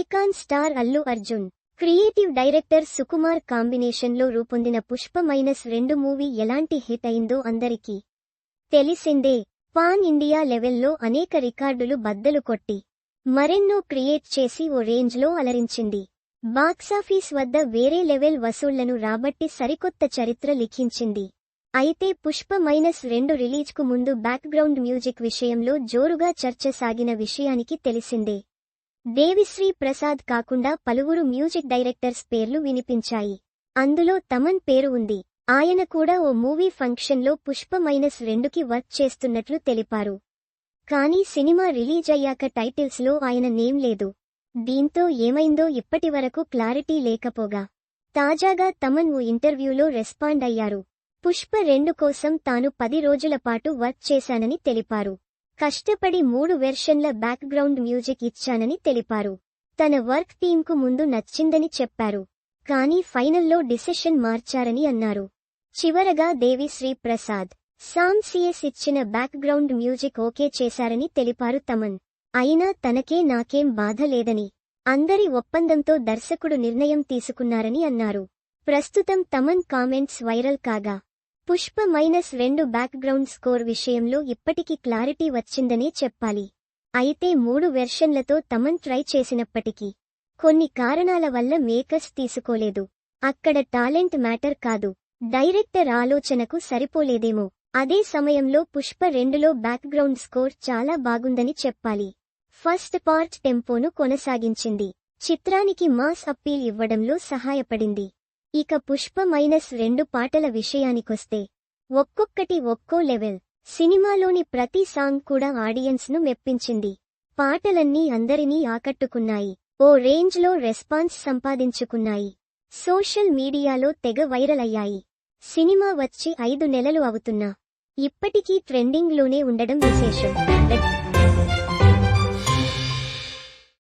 Icon star Allu Arjun, creative director Sukumar కాంబినేషన్లో రూపొందిన పుష్ప-2 movie ఎలాంటి హిట్ అయిందో అందరికీ తెలిసిందే. పాన్ ఇండియా లెవెల్లో అనేక రికార్డులు బద్దలు కొట్టి మరెన్నో క్రియేట్ చేసి ఓ రేంజ్లో అలరించింది. బాక్సాఫీస్ వద్ద వేరే లెవెల్ వసూళ్లను రాబట్టి సరికొత్త చరిత్ర లిఖించింది. అయితే పుష్ప-2 రిలీజ్కు ముందు బ్యాక్గ్రౌండ్ మ్యూజిక్ విషయంలో జోరుగా చర్చ సాగిన విషయానికి తెలిసిందే. దేవిశ్రీ ప్రసాద్ కాకుండా పలువురు మ్యూజిక్ డైరెక్టర్స్ పేర్లు వినిపించాయి. అందులో తమన్ పేరు ఉంది. ఆయన కూడా ఓ మూవీ ఫంక్షన్లో పుష్ప-2కి వర్క్ చేస్తున్నట్లు తెలిపారు. కానీ సినిమా రిలీజ్ అయ్యాక టైటిల్స్లో ఆయన నేమ్ లేదు. దీంతో ఏమైందో ఇప్పటివరకు క్లారిటీ లేకపోగా తాజాగా తమన్ ఓ ఇంటర్వ్యూలో రెస్పాండ్ అయ్యారు. పుష్ప-2 కోసం తాను 10 రోజుల పాటు వర్క్ చేశానని తెలిపారు. కష్టపడి 3 వెర్షన్ల బ్యాక్గ్రౌండ్ మ్యూజిక్ ఇచ్చానని తెలిపారు. తన వర్క్ టీంకు ముందు నచ్చిందని చెప్పారు. కానీ ఫైనల్లో డిసిషన్ మార్చారని అన్నారు. చివరగా దేవిశ్రీ ప్రసాద్, సామ్ సిఎస్ ఇచ్చిన బ్యాక్గ్రౌండ్ మ్యూజిక్ ఓకే చేశారని తెలిపారు తమన్. అయినా తనకే నాకేం బాధ లేదని, అందరి ఒప్పందంతో దర్శకుడు నిర్ణయం తీసుకున్నారని అన్నారు. ప్రస్తుతం తమన్ కామెంట్స్ వైరల్ కాగా పుష్ప-2 బ్యాక్గ్రౌండ్ స్కోర్ విషయంలో ఇప్పటికి క్లారిటీ వచ్చిందనే చెప్పాలి. అయితే 3 వెర్షన్లతో తమన్ ట్రై చేసినప్పటికీ కొన్ని కారణాల వల్ల మేకర్స్ తీసుకోలేదు. అక్కడ టాలెంట్ మ్యాటర్ కాదు, డైరెక్టర్ ఆలోచనకు సరిపోలేదేమో. అదే సమయంలో పుష్ప-2లో బ్యాక్గ్రౌండ్ స్కోర్ చాలా బాగుందని చెప్పాలి. ఫస్ట్ పార్ట్ టెంపోను కొనసాగించింది. చిత్రానికి మాస్ అప్పీల్ ఇవ్వడంలో సహాయపడింది. ఇక పుష్ప-2 పాటల విషయానికొస్తే ఒక్కొక్కటి ఒక్కో లెవెల్. సినిమాలోని ప్రతి సాంగ్ కూడా ఆడియన్స్ను మెప్పించింది. పాటలన్నీ అందరినీ ఆకట్టుకున్నాయి. ఓ రేంజ్లో రెస్పాన్స్ సంపాదించుకున్నాయి. సోషల్ మీడియాలో తెగ వైరల్ అయ్యాయి. సినిమా వచ్చి 5 నెలలు అవుతున్నా ఇప్పటికీ ట్రెండింగ్లోనే ఉండడం విశేషం.